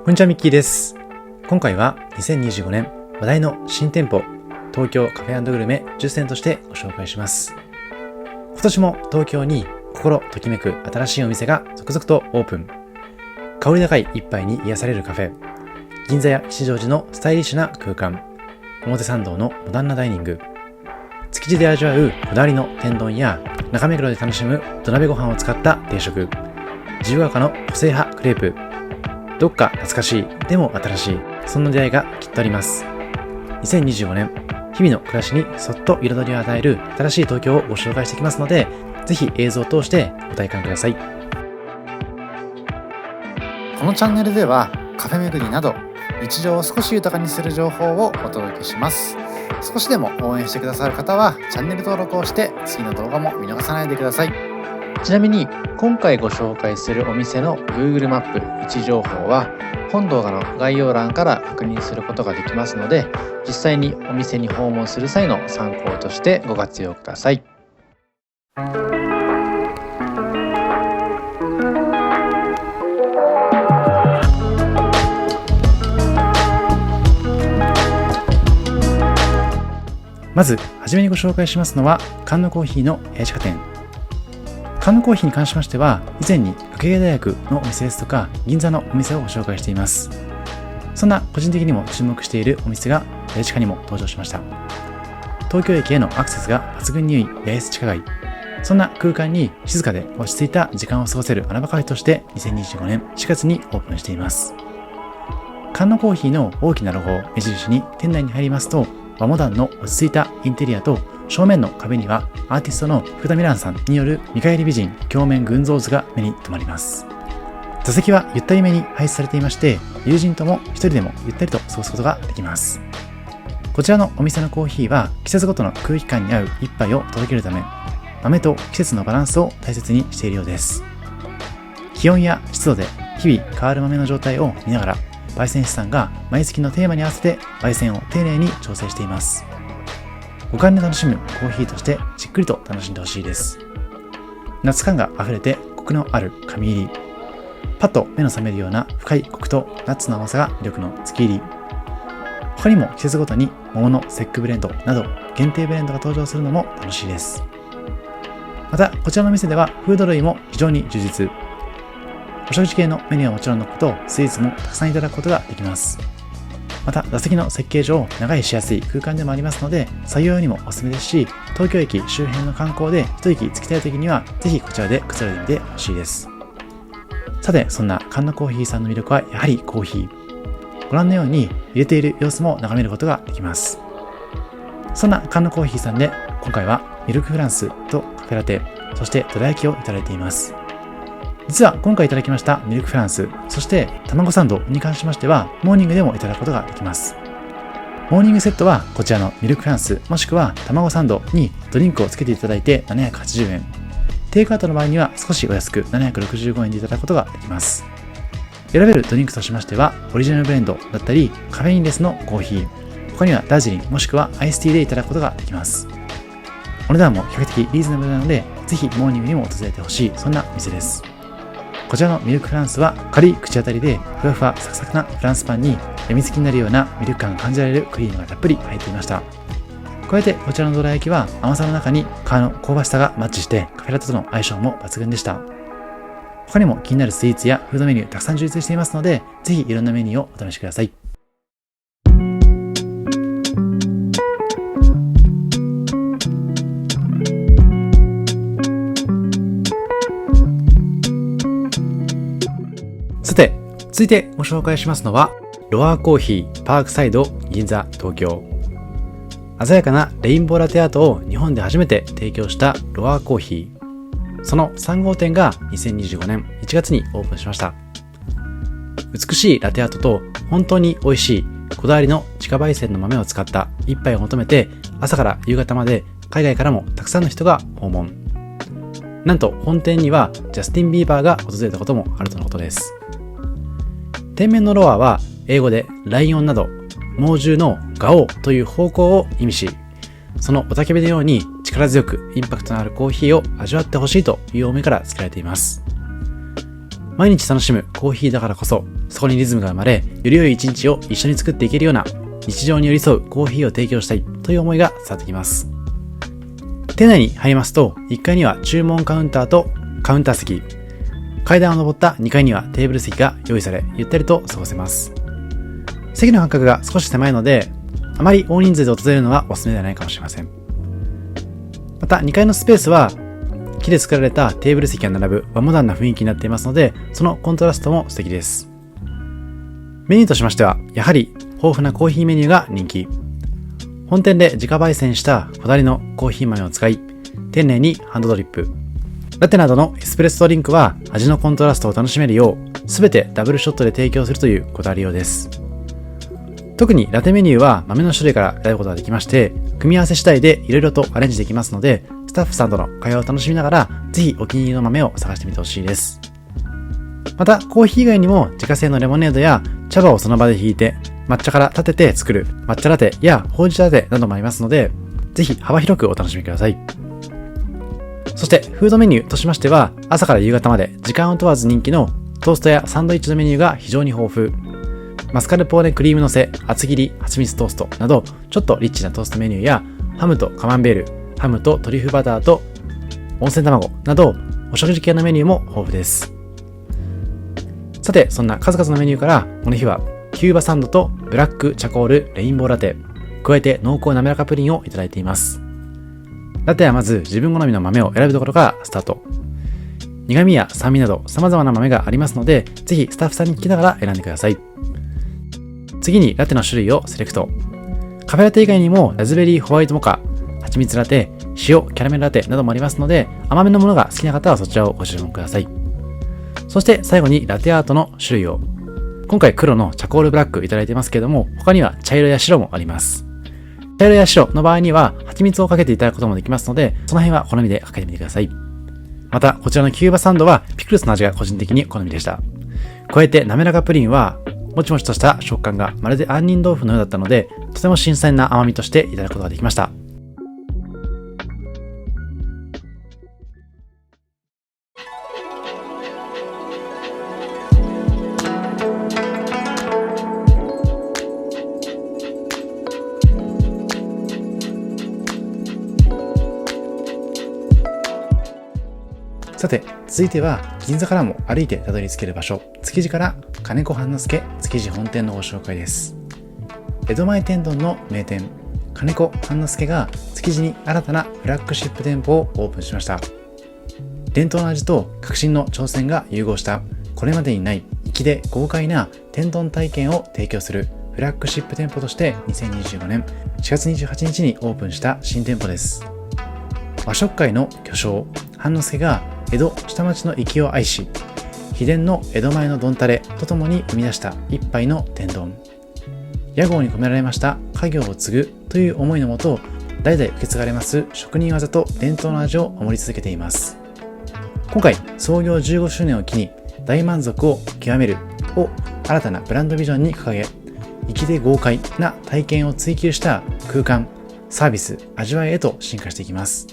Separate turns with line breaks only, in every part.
こんにちは、ミッキーです。今回は2025年話題の新店舗、東京カフェ&グルメ10選としてご紹介します。今年も東京に心ときめく新しいお店が続々とオープン。香り高い一杯に癒されるカフェ、銀座や吉祥寺のスタイリッシュな空間、表参道のモダンなダイニング、築地で味わうこだわりの天丼や中目黒で楽しむ土鍋ご飯を使った定食、自由が丘の個性派クレープ、どっか懐かしい、でも新しい、そんな出会いがきっとあります。2025年、日々の暮らしにそっと彩りを与える新しい東京をご紹介していきますので、ぜひ映像を通してご体感ください。
このチャンネルではカフェ巡りなど日常を少し豊かにする情報をお届けします。少しでも応援してくださる方はチャンネル登録をして次の動画も見逃さないでください。
ちなみに今回ご紹介するお店の Google マップ位置情報は本動画の概要欄から確認することができますので、実際にお店に訪問する際の参考としてご活用ください。
まずはじめにご紹介しますのは菅野コーヒーの栄茶店。菅野コーヒーに関しましては、以前に学芸大学のお店ですとか銀座のお店をご紹介しています。そんな個人的にも注目しているお店が八重地下にも登場しました。東京駅へのアクセスが抜群に良い八重洲地下街、そんな空間に静かで落ち着いた時間を過ごせる穴場カフェとして2025年4月にオープンしています。菅野コーヒーの大きなロゴを目印に店内に入りますと、和モダンの落ち着いたインテリアと正面の壁にはアーティストの福田美蘭さんによる見返り美人鏡面群像図が目に留まります。座席はゆったりめに配置されていまして、友人とも一人でもゆったりと過ごすことができます。こちらのお店のコーヒーは季節ごとの空気感に合う一杯を届けるため、豆と季節のバランスを大切にしているようです。気温や湿度で日々変わる豆の状態を見ながら、焙煎師さんが毎月のテーマに合わせて焙煎を丁寧に調整しています。五感で楽しむコーヒーとしてじっくりと楽しんでほしいです。夏感があふれてコクのある紙入り、パッと目の覚めるような深いコクとナッツの甘さが魅力の月入り。他にも季節ごとに桃のセックブレンドなど限定ブレンドが登場するのも楽しいです。またこちらの店ではフード類も非常に充実。お食事系のメニューはもちろんのこと、スイーツもたくさんいただくことができます。また座席の設計上長居しやすい空間でもありますので、作業用にもおすすめですし、東京駅周辺の観光で一息つきたい時にはぜひこちらでくつろいでみてほしいです。さて、そんな菅野コーヒーさんの魅力はやはりコーヒー。ご覧のように入れている様子も眺めることができます。そんな菅野コーヒーさんで今回はミルクフランスとカフェラテ、そしてどら焼きをいただいています。実は今回いただきましたミルクフランス、そして卵サンドに関しましてはモーニングでもいただくことができます。モーニングセットはこちらのミルクフランスもしくは卵サンドにドリンクをつけていただいて780円。テイクアウトの場合には少しお安く765円でいただくことができます。選べるドリンクとしましてはオリジナルブレンドだったりカフェインレスのコーヒー、他にはダージリンもしくはアイスティーでいただくことができます。お値段も比較的リーズナブルなので、ぜひモーニングにも訪れてほしい、そんな店です。こちらのミルクフランスは軽い口当たりでふわふわサクサクなフランスパンにやみつきになるようなミルク感が感じられるクリームがたっぷり入っていました。加えてこちらのどら焼きは甘さの中に皮の香ばしさがマッチしてカフェラテとの相性も抜群でした。他にも気になるスイーツやフードメニューたくさん充実していますので、ぜひいろんなメニューをお試しください。さて、続いてご紹介しますのはロアーコーヒーパークサイド銀座東京。鮮やかなレインボーラテアートを日本で初めて提供したロアーコーヒー。その3号店が2025年1月にオープンしました。美しいラテアートと本当に美味しいこだわりの自家焙煎の豆を使った一杯を求めて、朝から夕方まで海外からもたくさんの人が訪問。なんと本店にはジャスティン・ビーバーが訪れたこともあるとのことです。店名のロアは英語でライオンなど猛獣のガオーという方向を意味し、その雄たけびのように力強くインパクトのあるコーヒーを味わってほしいという思いから作られています。毎日楽しむコーヒーだからこそ、そこにリズムが生まれ、より良い一日を一緒に作っていけるような日常に寄り添うコーヒーを提供したいという思いが伝わってきます。店内に入りますと、1階には注文カウンターとカウンター席、階段を上った2階にはテーブル席が用意され、ゆったりと過ごせます。席の間隔が少し狭いので、あまり大人数で訪れるのはおすすめではないかもしれません。また2階のスペースは木で作られたテーブル席が並ぶ和モダンな雰囲気になっていますので、そのコントラストも素敵です。メニューとしましては、やはり豊富なコーヒーメニューが人気。本店で自家焙煎したこだわりのコーヒー豆を使い、丁寧にハンドドリップ。ラテなどのエスプレッソドリンクは味のコントラストを楽しめるよう、すべてダブルショットで提供するというこだわりようです。特にラテメニューは豆の種類から選ぶことができまして、組み合わせ次第で色々とアレンジできますので、スタッフさんとの会話を楽しみながら、ぜひお気に入りの豆を探してみてほしいです。また、コーヒー以外にも自家製のレモネードや茶葉をその場でひいて、抹茶から立てて作る抹茶ラテやほうじ茶ラテなどもありますので、ぜひ幅広くお楽しみください。そして、フードメニューとしましては、朝から夕方まで時間を問わず人気のトーストやサンドイッチのメニューが非常に豊富。マスカルポーネクリームのせ、厚切り、蜂蜜トーストなど、ちょっとリッチなトーストメニューや、ハムとカマンベール、ハムとトリュフバターと温泉卵など、お食事系のメニューも豊富です。さて、そんな数々のメニューから、この日はキューバサンドとブラックチャコールレインボーラテ、加えて濃厚滑らかプリンをいただいています。ラテはまず自分好みの豆を選ぶところからスタート。苦味や酸味など様々な豆がありますので、ぜひスタッフさんに聞きながら選んでください。次にラテの種類をセレクト。カフェラテ以外にもラズベリーホワイトモカ、蜂蜜ラテ、塩キャラメルラテなどもありますので、甘めのものが好きな方はそちらをご注文ください。そして最後にラテアートの種類を。今回黒のチャコールブラックいただいてますけれども、他には茶色や白もあります。茶色や白の場合には蜂蜜をかけていただくこともできますので、その辺は好みでかけてみてください。また、こちらのキューバサンドはピクルスの味が個人的に好みでした。加えて滑らかプリンはもちもちとした食感がまるで杏仁豆腐のようだったので、とても新鮮な甘みとしていただくことができました。さて、続いては銀座からも歩いてたどり着ける場所、築地から金子半之助築地本店のご紹介です。江戸前天丼の名店、金子半之助が築地に新たなフラッグシップ店舗をオープンしました。伝統の味と革新の挑戦が融合したこれまでにない粋で豪快な天丼体験を提供するフラッグシップ店舗として2025年4月28日にオープンした新店舗です。和食界の巨匠、半之助が江戸下町の粋を愛し、秘伝の江戸前の丼タレとともに生み出した一杯の天丼。屋号に込められました家業を継ぐという思いのもと、代々受け継がれます職人技と伝統の味を守り続けています。今回、創業15周年を機に大満足を極めるを新たなブランドビジョンに掲げ、粋で豪快な体験を追求した空間、サービス、味わいへと進化していきます。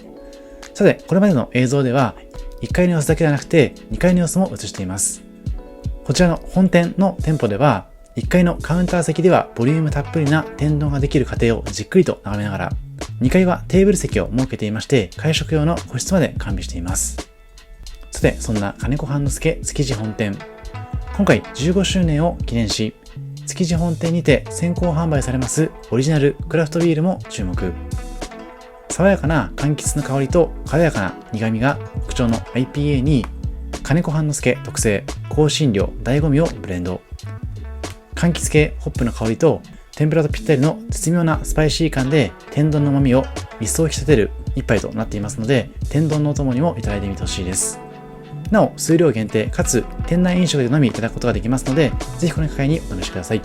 さて、これまでの映像では1階の様子だけではなくて2階の様子も映しています。こちらの本店の店舗では1階のカウンター席ではボリュームたっぷりな天丼ができる過程をじっくりと眺めながら、2階はテーブル席を設けていまして会食用の個室まで完備しています。さて、そんな金子半之助築地本店、今回15周年を記念し、築地本店にて先行販売されますオリジナルクラフトビールも注目。爽やかな柑橘の香りと軽やかな苦味が特徴の IPA に金子半之助特製香辛料醍醐味をブレンド。柑橘系ホップの香りと天ぷらとぴったりの絶妙なスパイシー感で天丼の旨味を一層引き立てる一杯となっていますので、天丼のお供にもいただいてみてほしいです。なお、数量限定かつ店内飲食でのみいただくことができますので、ぜひこの機会にお試しください。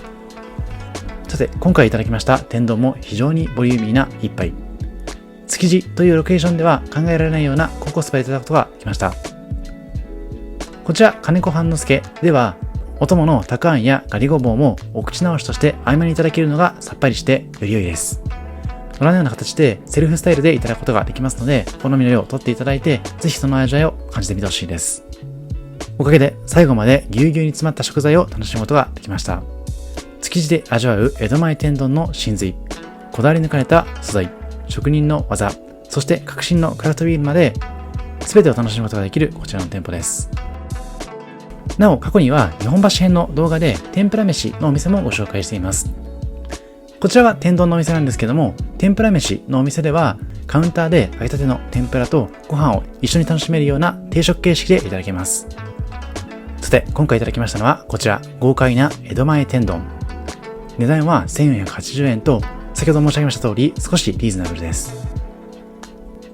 さて、今回いただきました天丼も非常にボリューミーな一杯。築地というロケーションでは考えられないような高コスパでいただくことができました。こちら金子半之助では、お供のたくあんやガリごぼうもお口直しとして合間にいただけるのがさっぱりしてより良いです。ご覧のような形でセルフスタイルでいただくことができますので、好みの量を取っていただいて、ぜひその味わいを感じてみてほしいです。おかげで最後までぎゅうぎゅうに詰まった食材を楽しむことができました。築地で味わう江戸前天丼の真髄、こだわり抜かれた素材、職人の技、そして革新のクラフトビールまで全てを楽しむことができるこちらの店舗です。なお過去には日本橋編の動画で天ぷら飯のお店もご紹介しています。こちらが天丼のお店なんですけども、天ぷら飯のお店ではカウンターで揚げたての天ぷらとご飯を一緒に楽しめるような定食形式でいただけます。さて今回いただきましたのはこちら、豪快な江戸前天丼。値段は1480円と先ほど申し上げました通り少しリーズナブルです。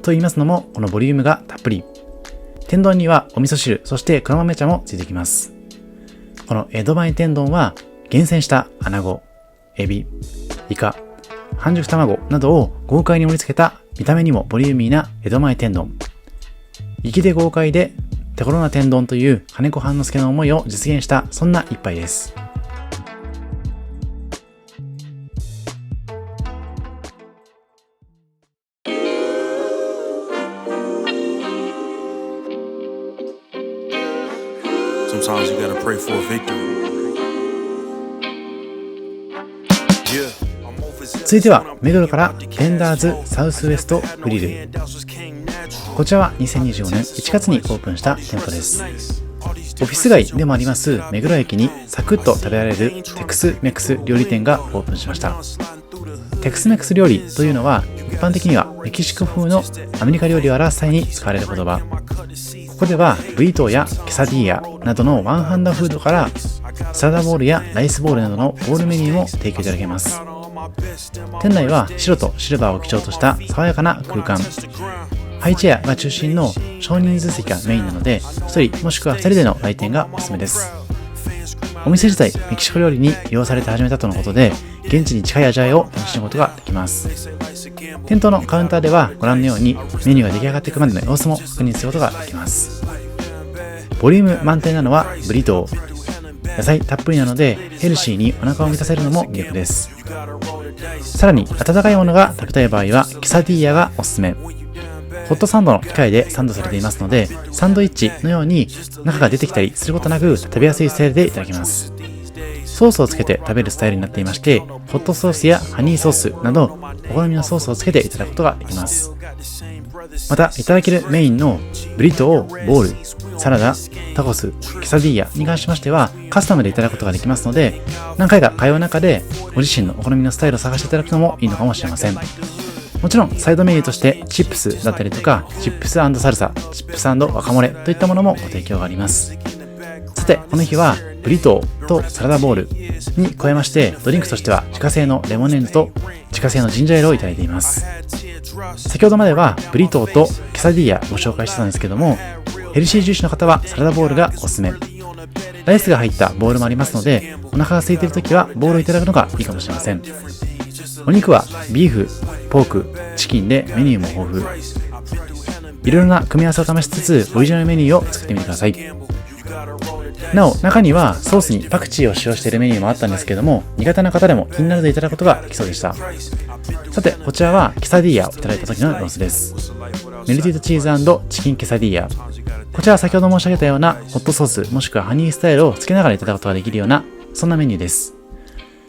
と言いますのも、このボリュームがたっぷり。天丼にはお味噌汁、そして黒豆茶もついてきます。この江戸前天丼は厳選した穴子、エビ、イカ、半熟卵などを豪快に盛り付けた見た目にもボリューミーな江戸前天丼。粋で豪快で手頃な天丼という金子半之助の思いを実現したそんな一杯です。
Sometimes you gotta pray for a victory.
続いては目黒からベンダーズサウスウエストグリル。こちらは2025年1月にオープンした店舗です。オフィス街でもあります目黒駅にサクッと食べられるテクスメクス料理店がオープンしました。テクスメクス料理というのは一般的にはメキシコ風のアメリカ料理を表す際に使われる言葉。ここではブリトーやケサディーヤなどのワンハンドフードからサラダボールやライスボールなどのボールメニューも提供いただけます。店内は白とシルバーを基調とした爽やかな空間。ハイチェアが中心の少人数席がメインなので、1人もしくは2人での来店がおすすめです。お店自体メキシコ料理に利用されて始めたとのことで、現地に近い味わいを楽しむことができます。店頭のカウンターではご覧のようにメニューが出来上がっていくまでの様子も確認することができます。ボリューム満点なのはブリトー。野菜たっぷりなのでヘルシーにお腹を満たせるのも魅力です。さらに温かいものが食べたい場合はケサディーヤがおすすめ。ホットサンドの機械でサンドされていますので、サンドイッチのように中が出てきたりすることなく食べやすいスタイルでいただけます。ソースをつけて食べるスタイルになっていまして、ホットソースやハニーソースなどお好みのソースをつけていただくことができます。またいただけるメインのブリトー、ボール、サラダ、タコス、ケサディーヤに関しましてはカスタムでいただくことができますので、何回か通う中でご自身のお好みのスタイルを探していただくのもいいのかもしれません。もちろんサイドメニューとしてチップスだったりとかチップス&サルサ、チップス&ワカモレといったものもご提供があります。さてこの日はブリトーとサラダボールに加えましてドリンクとしては自家製のレモネードと自家製のジンジャーエールをいただいています。先ほどまではブリトーとケサディーヤご紹介してたんですけども、ヘルシー重視の方はサラダボールがおすすめ。ライスが入ったボールもありますので、お腹が空いているときはボールをいただくのがいいかもしれません。お肉はビーフ、ポーク、チキンでメニューも豊富。いろいろな組み合わせを試しつつオリジナルメニューを作ってみてください。なお中にはソースにパクチーを使用しているメニューもあったんですけども、苦手な方でも気になるでいただくことができそうでした。さてこちらはケサディーヤをいただいた時の様子です。メルティードチーズ&チキンケサディーヤ。こちらは先ほど申し上げたようなホットソースもしくはハニースタイルをつけながらいただくことができるようなそんなメニューです。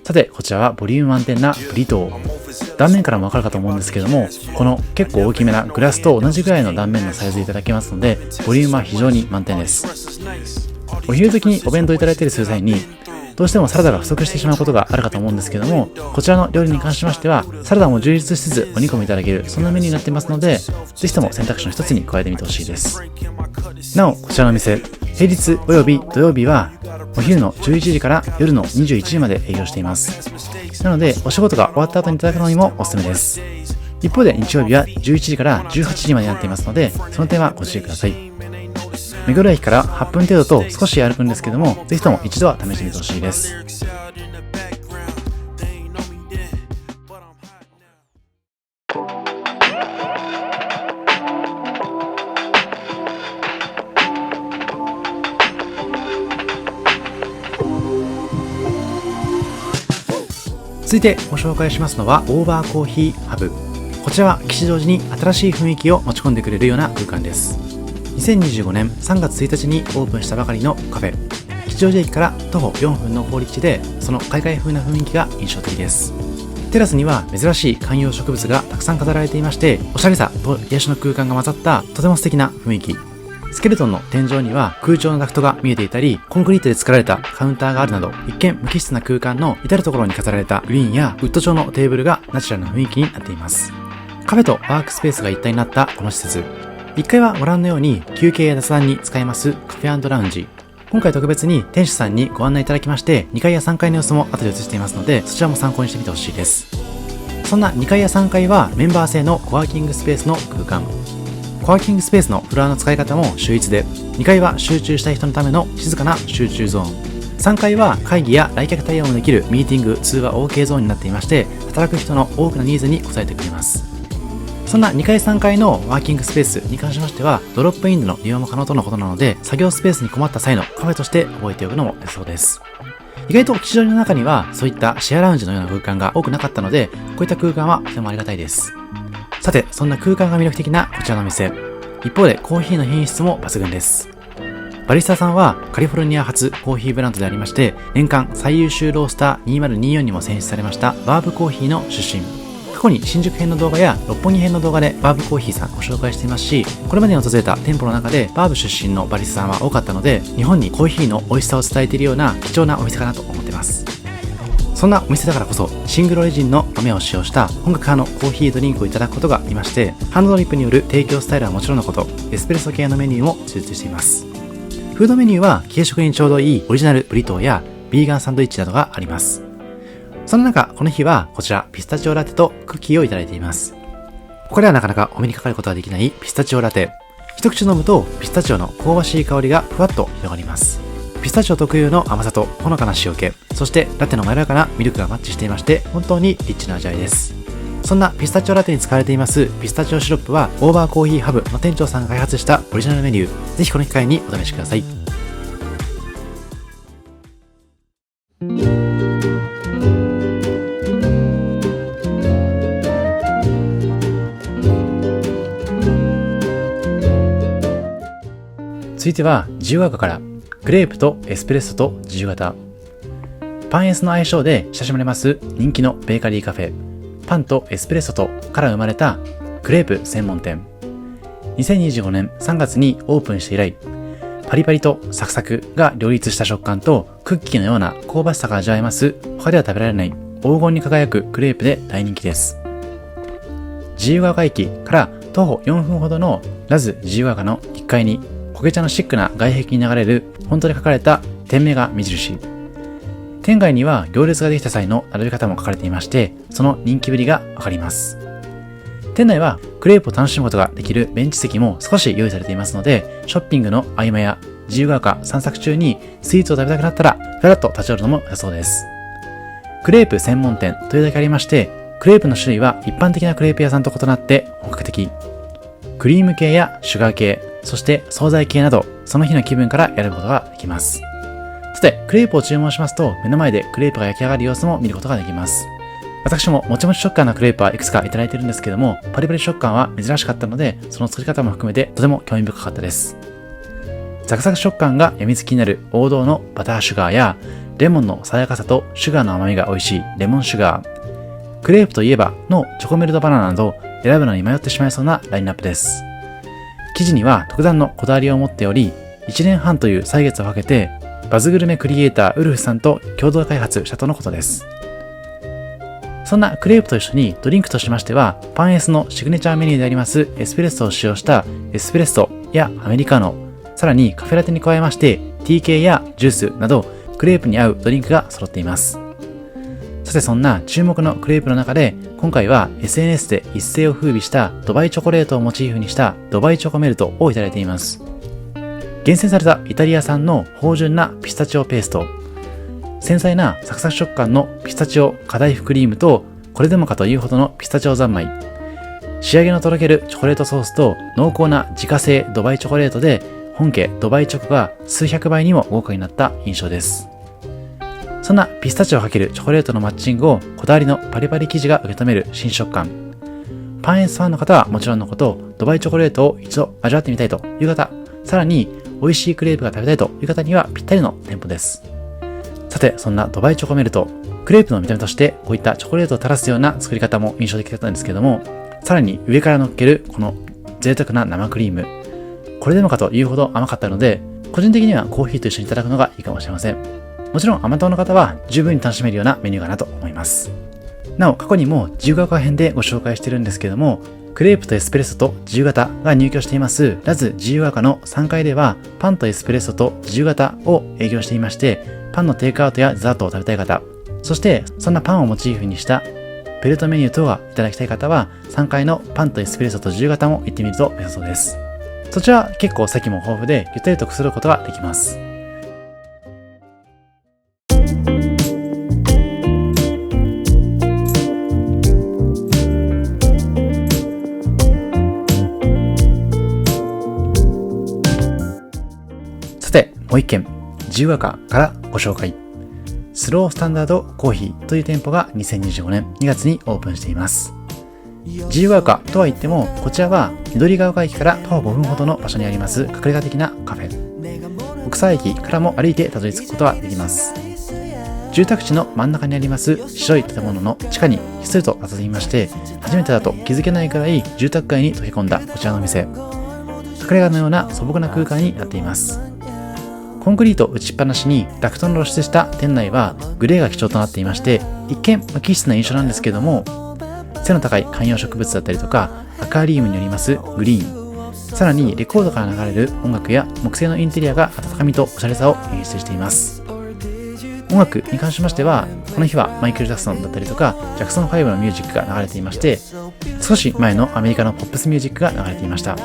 さてこちらはボリューム満点なブリトー。断面からもわかるかと思うんですけども、この結構大きめなグラスと同じぐらいの断面のサイズでいただけますので、ボリュームは非常に満点です。お昼時にお弁当いただいたりする際にどうしてもサラダが不足してしまうことがあるかと思うんですけども、こちらの料理に関しましてはサラダも充実しつつお肉もいただけるそんなメニューになっていますので、ぜひとも選択肢の一つに加えてみてほしいです。なおこちらのお店平日および土曜日はお昼の11時から夜の21時まで営業しています。なのでお仕事が終わった後にいただくのにもおすすめです。一方で日曜日は11時から18時までになっていますので、その点はご注意ください。目黒駅から8分程度と少し歩くんですけども、ぜひとも一度は試してみてほしいです。続いてご紹介しますのはオーバーコーヒーハブ。こちらは吉祥寺に新しい雰囲気を持ち込んでくれるような空間です。2025年3月1日にオープンしたばかりのカフェ。吉祥寺駅から徒歩4分の好立地で、その海外風な雰囲気が印象的です。テラスには珍しい観葉植物がたくさん飾られていまして、おしゃれさと癒しの空間が混ざったとても素敵な雰囲気。スケルトンの天井には空調のダクトが見えていたり、コンクリートで作られたカウンターがあるなど、一見無機質な空間の至るところに飾られたグリーンやウッド調のテーブルがナチュラルな雰囲気になっています。カフェとワークスペースが一体になったこの施設。1階はご覧のように休憩や雑談に使えますカフェ&ラウンジ。今回特別に店主さんにご案内いただきまして、2階や3階の様子も後で映していますので、そちらも参考にしてみてほしいです。そんな2階や3階はメンバー製のコワーキングスペースの空間。コワーキングスペースのフロアの使い方も秀逸で、2階は集中したい人のための静かな集中ゾーン。3階は会議や来客対応もできるミーティング、通話 OK ゾーンになっていまして、働く人の多くのニーズに応えてくれます。そんな2階3階のワーキングスペースに関しましては、ドロップインでの利用も可能とのことなので、作業スペースに困った際のカフェとして覚えておくのも良さそうです。意外と吉祥寺の中にはそういったシェアラウンジのような空間が多くなかったので、こういった空間はとてもありがたいです。さて、そんな空間が魅力的なこちらのお店。一方でコーヒーの品質も抜群です。バリスタさんはカリフォルニア発コーヒーブランドでありまして、年間最優秀ロースター2024にも選出されましたバーブコーヒーの出身。過去に新宿編の動画や六本木編の動画でバーブコーヒーさんご紹介していますし、これまでに訪れた店舗の中でバーブ出身のバリスタさんは多かったので、日本にコーヒーの美味しさを伝えているような貴重なお店かなと思っています。そんなお店だからこそ、シングルオリジンの豆を使用した本格派のコーヒードリンクをいただくことがありまして、ハンドドリップによる提供スタイルはもちろんのこと、エスプレッソ系のメニューも充実しています。フードメニューは軽食にちょうどいいオリジナルブリトーやビーガンサンドイッチなどがあります。その中、この日はこちらピスタチオラテとクッキーをいただいています。これはなかなかお目にかかることができないピスタチオラテ。一口飲むとピスタチオの香ばしい香りがふわっと広がります。ピスタチオ特有の甘さとほのかな塩気、そしてラテのまろやかなミルクがマッチしていまして、本当にリッチな味わいです。そんなピスタチオラテに使われていますピスタチオシロップはオーバーコーヒーハブの店長さんが開発したオリジナルメニュー。ぜひこの機会にお試しください。続いては自由が丘からグレープとエスプレッソと自由形。パンエスの愛称で親しまれます人気のベーカリーカフェ、パンとエスプレッソとから生まれたグレープ専門店。2025年3月にオープンして以来、パリパリとサクサクが両立した食感とクッキーのような香ばしさが味わえます他では食べられない黄金に輝くクレープで大人気です。自由が丘駅から徒歩4分ほどのラズ自由が丘の1階に焦げ茶のシックな外壁に流れるフォントで書かれた店名が目印。店外には行列ができた際の並び方も書かれていまして、その人気ぶりがわかります。店内はクレープを楽しむことができるベンチ席も少し用意されていますので、ショッピングの合間や自由が丘散策中にスイーツを食べたくなったらふらっと立ち寄るのも良さそうです。クレープ専門店というだけありまして、クレープの種類は一般的なクレープ屋さんと異なって本格的。クリーム系やシュガー系、そして惣菜系など、その日の気分から選ぶことができます。さて、クレープを注文しますと、目の前でクレープが焼き上がる様子も見ることができます。私ももちもち食感のクレープはいくつかいただいているんですけども、パリパリ食感は珍しかったので、その作り方も含めてとても興味深かったです。ザクザク食感が病みつきになる王道のバターシュガーや、レモンの爽やかさとシュガーの甘みが美味しいレモンシュガー、クレープといえばのチョコメルトバナナなど、選ぶのに迷ってしまいそうなラインナップです。生地には特段のこだわりを持っており、1年半という歳月をかけて、バズグルメクリエイターウルフさんと共同開発したとのことです。そんなクレープと一緒にドリンクとしましては、パンエスのシグネチャーメニューでありますエスプレッソを使用したエスプレッソやアメリカノ、さらにカフェラテに加えまして、ティー系やジュースなど、クレープに合うドリンクが揃っています。さて、そんな注目のクレープの中で、今回は SNS で一世を風靡したドバイチョコレートをモチーフにしたドバイチョコメルトをいただいています。厳選されたイタリア産の芳醇なピスタチオペースト、繊細なサクサク食感のピスタチオカ大福クリームと、これでもかというほどのピスタチオ三昧、仕上げのとろけるチョコレートソースと濃厚な自家製ドバイチョコレートで、本家ドバイチョコが数百倍にも豪華になった印象です。そんなピスタチオをかけるチョコレートのマッチングをこだわりのパリパリ生地が受け止める新食感。パンエスファンの方はもちろんのこと、ドバイチョコレートを一度味わってみたいという方、さらに美味しいクレープが食べたいという方にはぴったりの店舗です。さて、そんなドバイチョコメルト、クレープの見た目としてこういったチョコレートを垂らすような作り方も印象的だったんですけども、さらに上から乗っけるこの贅沢な生クリーム、これでもかというほど甘かったので、個人的にはコーヒーと一緒にいただくのがいいかもしれません。もちろん甘党の方は十分に楽しめるようなメニューかなと思います。なお、過去にも自由が丘編でご紹介してるんですけども、クレープとエスプレッソと自由形が入居していますラズ自由が丘の3階ではパンとエスプレッソと自由形を営業していまして、パンのテイクアウトやデザートを食べたい方、そしてそんなパンをモチーフにしたベルトメニュー等がいただきたい方は3階のパンとエスプレッソと自由形も行ってみると良さそうです。そちらは結構席も豊富でゆったりとくつろぐことができます。さて、もう一軒自由が丘からご紹介。スロースタンダードコーヒーという店舗が2025年2月にオープンしています。自由が丘とは言っても、こちらは緑ヶ丘駅から徒歩5分ほどの場所にあります隠れ家的なカフェ。奥沢駅からも歩いてたどり着くことができます。住宅地の真ん中にあります白い建物の地下にひっそりと佇みまして、初めてだと気づけないくらい住宅街に溶け込んだこちらのお店。隠れ家のような素朴な空間になっています。コンクリート打ちっぱなしにダクトの露出した店内はグレーが基調となっていまして、一見無機質な印象なんですけども、背の高い観葉植物だったりとかアクアリウムによりますグリーン、さらにレコードから流れる音楽や木製のインテリアが温かみとおしゃれさを演出しています。音楽に関しましては、この日はマイケル・ジャクソンだったりとかジャクソン5のミュージックが流れていまして、少し前のアメリカのポップスミュージックが流れていました。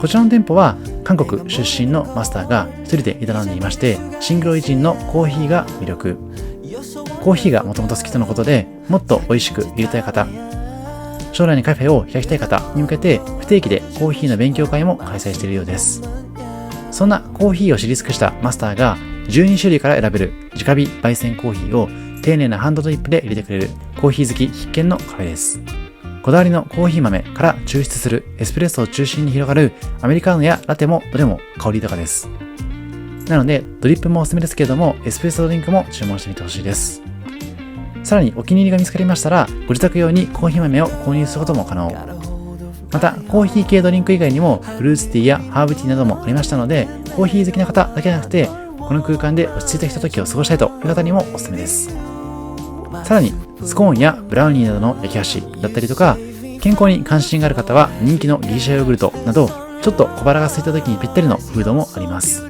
こちらの店舗は韓国出身のマスターが一人で営んでいまして、シングルオリジンのコーヒーが魅力。コーヒーがもともと好きとのことで、もっと美味しく入れたい方、将来にカフェを開きたい方に向けて不定期でコーヒーの勉強会も開催しているようです。そんなコーヒーを知り尽くしたマスターが12種類から選べる直火焙煎コーヒーを丁寧なハンドドリップで入れてくれるコーヒー好き必見のカフェです。こだわりのコーヒー豆から抽出するエスプレッソを中心に広がるアメリカーノやラテもどれも香り豊かです。なのでドリップもおすすめですけれども、エスプレッソドリンクも注文してみてほしいです。さらにお気に入りが見つかりましたら、ご自宅用にコーヒー豆を購入することも可能。またコーヒー系ドリンク以外にもフルーツティーやハーブティーなどもありましたので、コーヒー好きな方だけじゃなくて、この空間で落ち着いたひとときを過ごしたいという方にもおすすめです。さらにスコーンやブラウニーなどの焼き菓子だったりとか、健康に関心がある方は人気のギリシャヨーグルトなど、ちょっと小腹が空いた時にぴったりのフードもあります。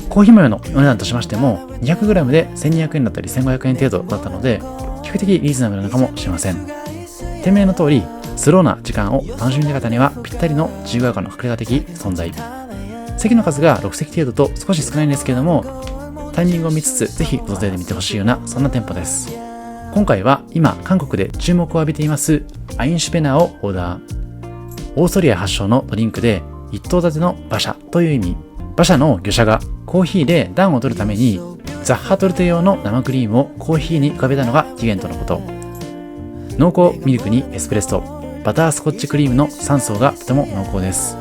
コーヒー豆のお値段としましても 200g で1200円だったり1500円程度だったので、比較的リーズナブルなのかもしれません。店名の通りスローな時間を楽しみたい方にはぴったりの自由が丘の隠れ家的存在。席の数が6席程度と少し少ないんですけれども、タイミングを見つつぜひ訪れてみてほしいようなそんな店舗です。今回は今韓国で注目を浴びていますアインシュペナーをオーダー。オーストリア発祥のドリンクで一頭立ての馬車という意味。馬車の魚車がコーヒーで暖を取るためにザッハトルテ用の生クリームをコーヒーに浮かべたのが起源とのこと。濃厚ミルクにエスプレッソ、バタースコッチクリームの3層がとても濃厚です。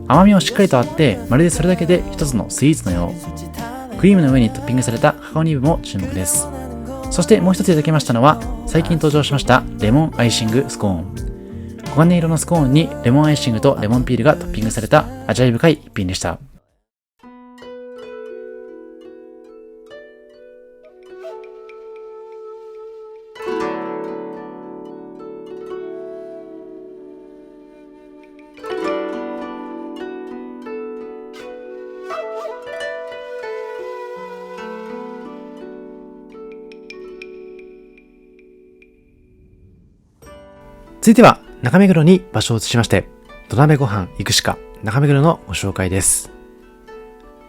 甘みをしっかりとあって、まるでそれだけで一つのスイーツのよう。クリームの上にトッピングされたカカオニブも注目です。そしてもう一ついただきましたのは、最近登場しましたレモンアイシングスコーン。黄金色のスコーンにレモンアイシングとレモンピールがトッピングされた味わい深い一品でした。続いては中目黒に場所を移しまして、土鍋ご飯行くしか中目黒のご紹介です。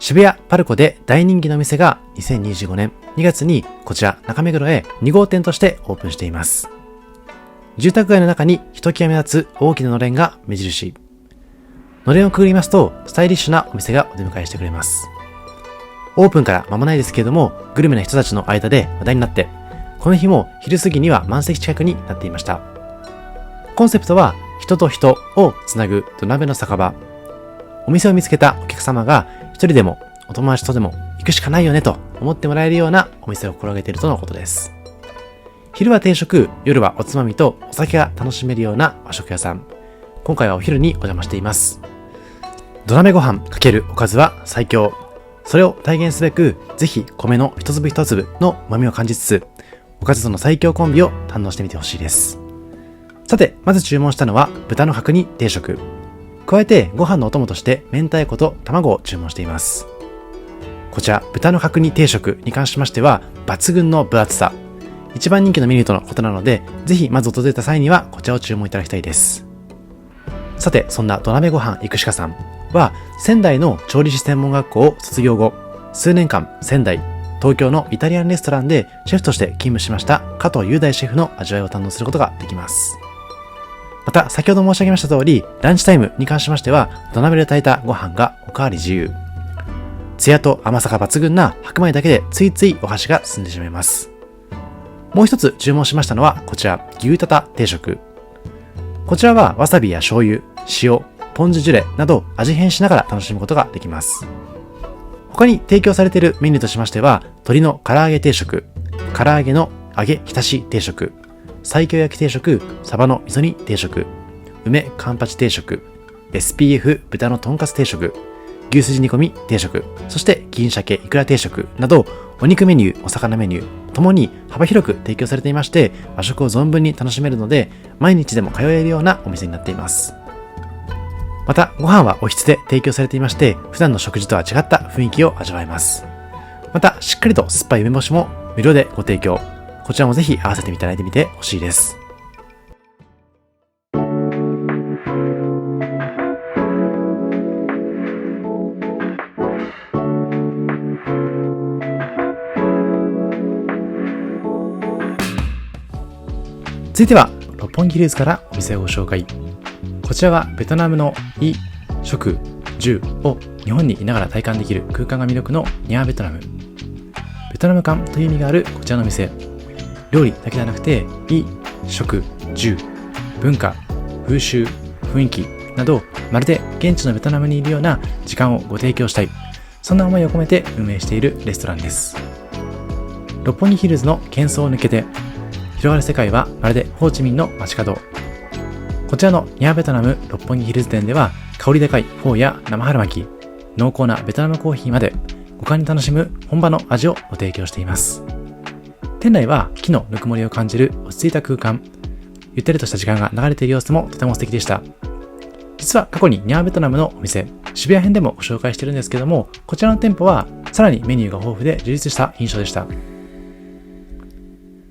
渋谷パルコで大人気のお店が2025年2月にこちら中目黒へ2号店としてオープンしています。住宅街の中にひときわ目立つ大きなのれんが目印。のれんをくぐりますとスタイリッシュなお店がお出迎えしてくれます。オープンから間もないですけれども、グルメな人たちの間で話題になって、この日も昼過ぎには満席近くになっていました。コンセプトは人と人をつなぐ土鍋の酒場。お店を見つけたお客様が一人でもお友達とでも行くしかないよねと思ってもらえるようなお店を心がけているとのことです。昼は定食、夜はおつまみとお酒が楽しめるような和食屋さん。今回はお昼にお邪魔しています。土鍋ご飯×おかずは最強。それを体現すべく、ぜひ米の一粒一粒の旨味を感じつつ、おかずとの最強コンビを堪能してみてほしいです。さて、まず注文したのは豚の角煮定食。加えてご飯のお供として明太子と卵を注文しています。こちら豚の角煮定食に関しましては抜群の分厚さ。一番人気のメニューとのことなので、ぜひまず訪れた際にはこちらを注文いただきたいです。さて、そんな土鍋ご飯いくしかさんは仙台の調理師専門学校を卒業後、数年間仙台、東京のイタリアンレストランでシェフとして勤務しました加藤雄大シェフの味わいを堪能することができます。また、先ほど申し上げました通り、ランチタイムに関しましては、土鍋で炊いたご飯がおかわり自由。ツヤと甘さが抜群な白米だけでついついお箸が進んでしまいます。もう一つ注文しましたのは、こちら、牛タタ定食。こちらはわさびや醤油、塩、ポン酢ジュレなど味変しながら楽しむことができます。他に提供されているメニューとしましては、鶏の唐揚げ定食、唐揚げの揚げ浸し定食、西京焼き定食、サバの味噌煮定食、梅カンパチ定食、SPF 豚のとんかつ定食、牛すじ煮込み定食、そして銀鮭いくら定食など、お肉メニュー、お魚メニューともに幅広く提供されていまして、和食を存分に楽しめるので、毎日でも通えるようなお店になっています。また、ご飯はおひつで提供されていまして、普段の食事とは違った雰囲気を味わえます。また、しっかりと酸っぱい梅干しも無料でご提供。こちらもぜひ合わせていただいてみてほしいです。続いては六本木ヒルズからお店をご紹介。こちらはベトナムの衣食住を日本にいながら体感できる空間が魅力のニャーベトナム。ベトナム館という意味があるこちらの店。料理だけではなくて衣食住、文化、風習、雰囲気など、まるで現地のベトナムにいるような時間をご提供したい、そんな思いを込めて運営しているレストランです。六本木ヒルズの喧騒を抜けて広がる世界はまるでホーチミンの街角。こちらのニャーベトナム六本木ヒルズ店では、香り高いフォーや生春巻き、濃厚なベトナムコーヒーまで五感に楽しむ本場の味をご提供しています。店内は木のぬくもりを感じる落ち着いた空間、ゆったりとした時間が流れている様子もとても素敵でした。実は過去にニャーベトナムのお店、渋谷編でもご紹介してるんですけども、こちらの店舗はさらにメニューが豊富で充実した印象でした。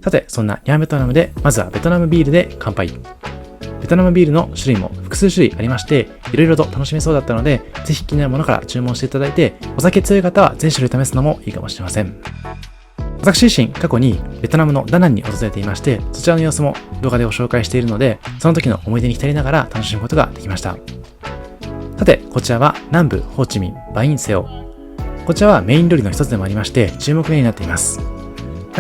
さて、そんなニャーベトナムでまずはベトナムビールで乾杯。ベトナムビールの種類も複数種類ありまして、いろいろと楽しめそうだったので、ぜひ気になるものから注文していただいて、お酒強い方は全種類試すのもいいかもしれません。私自身過去にベトナムのダナンに訪れていまして、そちらの様子も動画でご紹介しているので、その時の思い出に浸りながら楽しむことができました。さて、こちらは南部ホーチミンバインセオ。こちらはメイン料理の一つでもありまして、注目メニューになっています。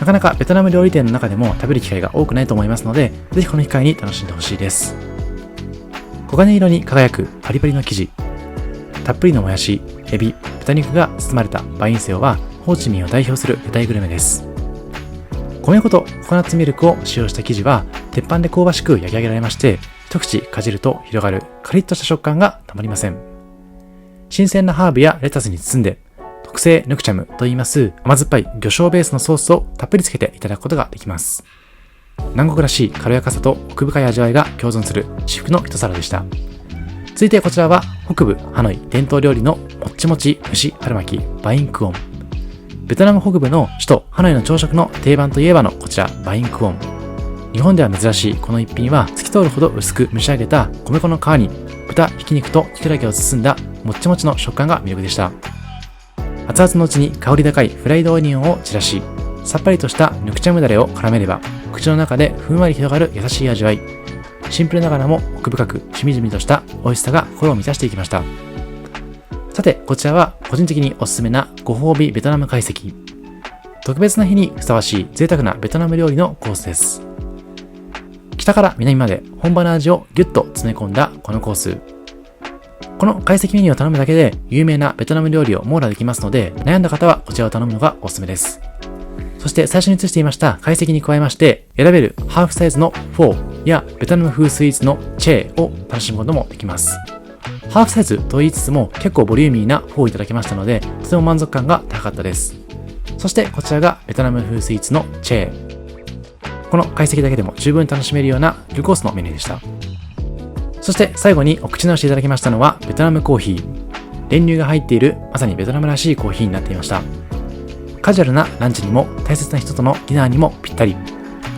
なかなかベトナム料理店の中でも食べる機会が多くないと思いますので、ぜひこの機会に楽しんでほしいです。黄金色に輝くパリパリの生地、たっぷりのもやし、エビ、豚肉が包まれたバインセオは、ホーチミンを代表する屋台グルメです。米粉とココナッツミルクを使用した生地は、鉄板で香ばしく焼き上げられまして、一口かじると広がるカリッとした食感がたまりません。新鮮なハーブやレタスに包んで、特製ヌクチャムと言います甘酸っぱい魚醤ベースのソースをたっぷりつけていただくことができます。南国らしい軽やかさと奥深い味わいが共存する至福の一皿でした。続いてこちらは北部ハノイ伝統料理のもっちもち蒸し春巻きバインクオン。ベトナム北部の首都ハノイの朝食の定番といえばのこちらバインクオン。日本では珍しいこの一品は透き通るほど薄く蒸し上げた米粉の皮に豚ひき肉とキクラゲを包んだもっちもちの食感が魅力でした。熱々のうちに香り高いフライドオニオンを散らし、さっぱりとしたヌクチャムダレを絡めれば、口の中でふんわり広がる優しい味わい。シンプルながらも奥深くしみじみとした美味しさが心を満たしていきました。さて、こちらは個人的におすすめなご褒美ベトナム懐石。特別な日にふさわしい贅沢なベトナム料理のコースです。北から南まで本場の味をギュッと詰め込んだこのコース。この懐石メニューを頼むだけで有名なベトナム料理を網羅できますので、悩んだ方はこちらを頼むのがおすすめです。そして最初に映していました懐石に加えまして、選べるハーフサイズのフォーやベトナム風スイーツのチェーを楽しむこともできます。ハーフサイズと言いつつも結構ボリューミーなフォーをいただきましたので、とても満足感が高かったです。そしてこちらがベトナム風スイーツのチェー。この懐石だけでも十分楽しめるようなフルコースのメニューでした。そして最後にお口直しいただきましたのはベトナムコーヒー。練乳が入っているまさにベトナムらしいコーヒーになっていました。カジュアルなランチにも大切な人とのディナーにもぴったり。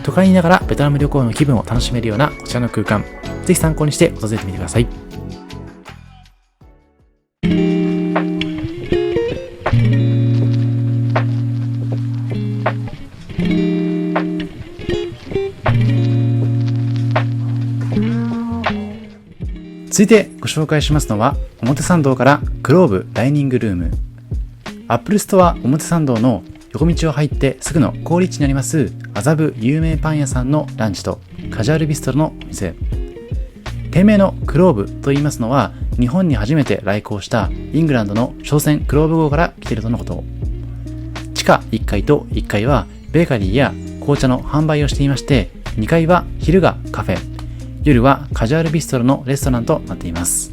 都会にいながらベトナム旅行の気分を楽しめるようなこちらの空間。ぜひ参考にして訪れてみてください。続いてご紹介しますのは表参道からクローブダイニングルーム。アップルストア表参道の横道を入ってすぐの好立地にあります麻布有名パン屋さんのランチとカジュアルビストロのお店。店名のクローブと言いますのは日本に初めて来航したイングランドの商船クローブ号から来ているとのこと。地下1階と1階はベーカリーや紅茶の販売をしていまして、2階は昼がカフェ、夜はカジュアルビストロのレストランとなっています。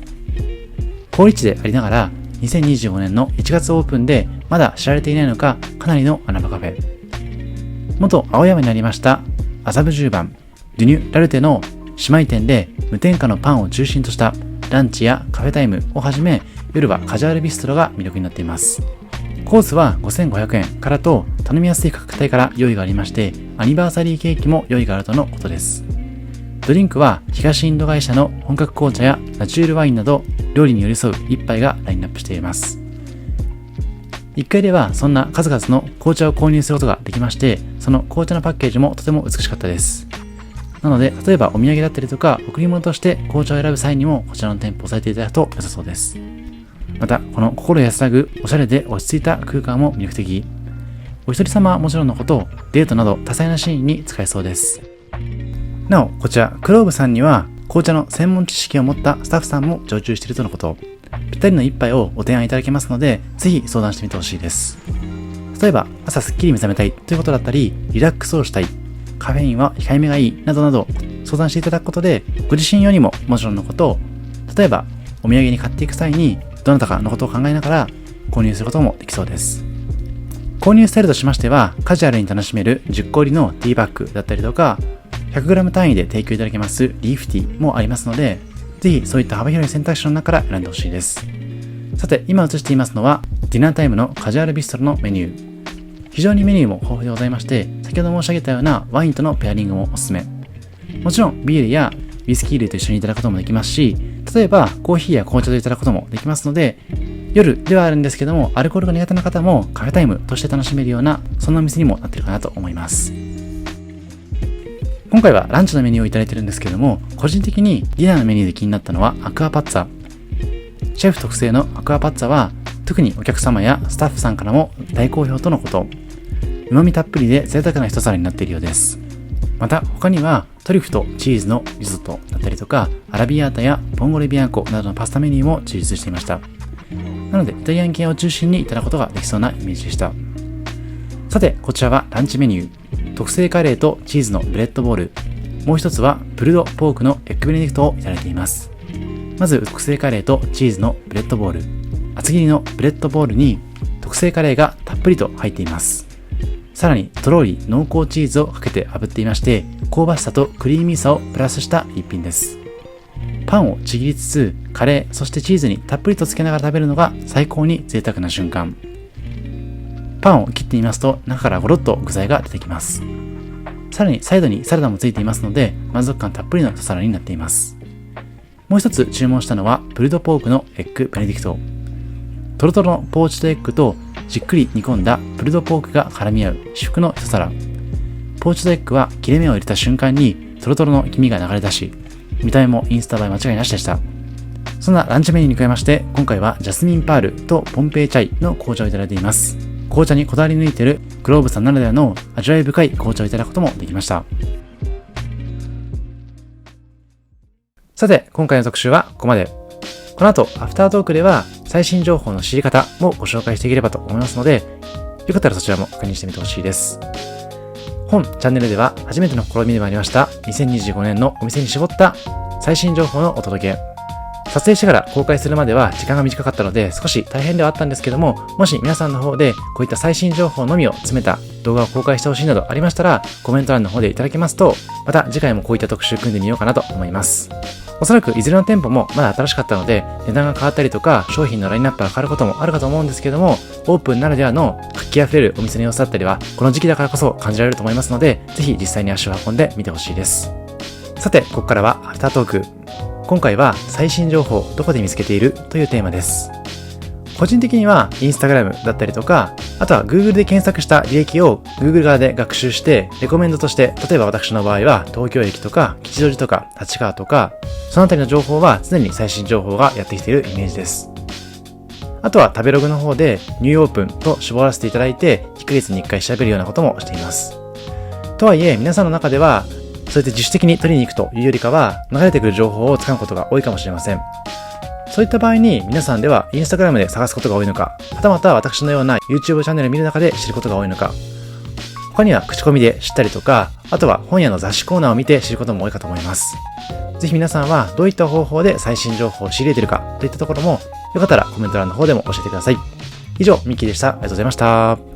好立地でありながら2025年の1月オープンでまだ知られていないのかかなりの穴場カフェ。元青山にありました麻布十番デュニュラルテの姉妹店で無添加のパンを中心としたランチやカフェタイムをはじめ、夜はカジュアルビストロが魅力になっています。コースは5500円からと頼みやすい価格帯から用意がありまして、アニバーサリーケーキも用意があるとのことです。ドリンクは東インド会社の本格紅茶やナチュールワインなど料理に寄り添う一杯がラインナップしています。1階ではそんな数々の紅茶を購入することができまして、その紅茶のパッケージもとても美しかったです。なので例えばお土産だったりとか贈り物として紅茶を選ぶ際にもこちらの店舗をされていただくと良さそうです。またこの心安らぐおしゃれで落ち着いた空間も魅力的。お一人様はもちろんのこと、デートなど多彩なシーンに使えそうです。なおこちらクローブさんには紅茶の専門知識を持ったスタッフさんも常駐しているとのこと。ぴったりの一杯をご提案いただけますので、ぜひ相談してみてほしいです。例えば朝すっきり目覚めたいということだったり、リラックスをしたい、カフェインは控えめがいいなどなど相談していただくことで、ご自身よりももちろんのことを、例えばお土産に買っていく際にどなたかのことを考えながら購入することもできそうです。購入スタイルとしましては、カジュアルに楽しめる10個入りのティーバッグだったりとか、100g 単位で提供いただけますリーフティーもありますので、ぜひそういった幅広い選択肢の中から選んでほしいです。さて今映していますのはディナータイムのカジュアルビストロのメニュー。非常にメニューも豊富でございまして、先ほど申し上げたようなワインとのペアリングもおすすめ。もちろんビールやウイスキー類と一緒にいただくこともできますし、例えばコーヒーや紅茶といただくこともできますので、夜ではあるんですけどもアルコールが苦手な方もカフェタイムとして楽しめるような、そんなお店にもなっているかなと思います。今回はランチのメニューをいただいてるんですけども、個人的にディナーのメニューで気になったのはアクアパッツァ。シェフ特製のアクアパッツァは特にお客様やスタッフさんからも大好評とのこと。旨味たっぷりで贅沢な一皿になっているようです。また他にはトリュフとチーズのリゾットだったりとか、アラビアータやボンゴレビアンコなどのパスタメニューも充実していました。なのでイタリアン系を中心にいただくことができそうなイメージでした。さてこちらはランチメニュー。特製カレーとチーズのブレッドボール、もう一つはプルドポークのエッグベネディクトをいただいています。まず特製カレーとチーズのブレッドボール、厚切りのブレッドボールに特製カレーがたっぷりと入っています。さらにとろり濃厚チーズをかけて炙っていまして、香ばしさとクリーミーさをプラスした一品です。パンをちぎりつつカレーそしてチーズにたっぷりとつけながら食べるのが最高に贅沢な瞬間。パンを切ってみますと中からゴロッと具材が出てきます。さらにサイドにサラダもついていますので満足感たっぷりの一皿になっています。もう一つ注文したのはプルドポークのエッグベネディクト。トロトロのポーチドエッグとじっくり煮込んだプルドポークが絡み合う至福の一皿。ポーチドエッグは切れ目を入れた瞬間にトロトロの黄身が流れ出し、見た目もインスタ映え間違いなしでした。そんなランチメニューに加えまして、今回はジャスミンパールとポンペイチャイの紅茶をいただいています。紅茶にこだわり抜いているクローブさんならではの味わい深い紅茶をいただくこともできました。さて今回の特集はここまで。この後、アフタートークでは最新情報の知り方もご紹介していければと思いますので、よかったらそちらも確認してみてほしいです。本チャンネルでは初めての試みでもありました2025年のお店に絞った最新情報のお届け。撮影してから公開するまでは時間が短かったので少し大変ではあったんですけども、もし皆さんの方でこういった最新情報のみを詰めた動画を公開してほしいなどありましたら、コメント欄の方でいただけますと、また次回もこういった特集組んでみようかなと思います。おそらくいずれの店舗もまだ新しかったので、値段が変わったりとか商品のラインナップが変わることもあるかと思うんですけども、オープンならではの活気あふれるお店の様子だったりはこの時期だからこそ感じられると思いますので、ぜひ実際に足を運んでみてほしいです。さて、ここからはアフタートーク。今回は最新情報どこで見つけているというテーマです。個人的には Instagram だったりとか、あとは Google で検索した履歴を Google 側で学習して、レコメンドとして、例えば私の場合は東京駅とか吉祥寺とか立川とか、そのあたりの情報は常に最新情報がやってきているイメージです。あとは食べログの方でニューオープンと絞らせていただいて、1ヶ月に1回調べるようなこともしています。とはいえ、皆さんの中ではそうやって自主的に取りに行くというよりかは、流れてくる情報をつかむことが多いかもしれません。そういった場合に皆さんではインスタグラムで探すことが多いのか、はたまた私のような YouTube チャンネルを見る中で知ることが多いのか、他には口コミで知ったりとか、あとは本屋の雑誌コーナーを見て知ることも多いかと思います。ぜひ皆さんはどういった方法で最新情報を仕入れているかといったところも、よかったらコメント欄の方でも教えてください。以上、ミッキーでした。ありがとうございました。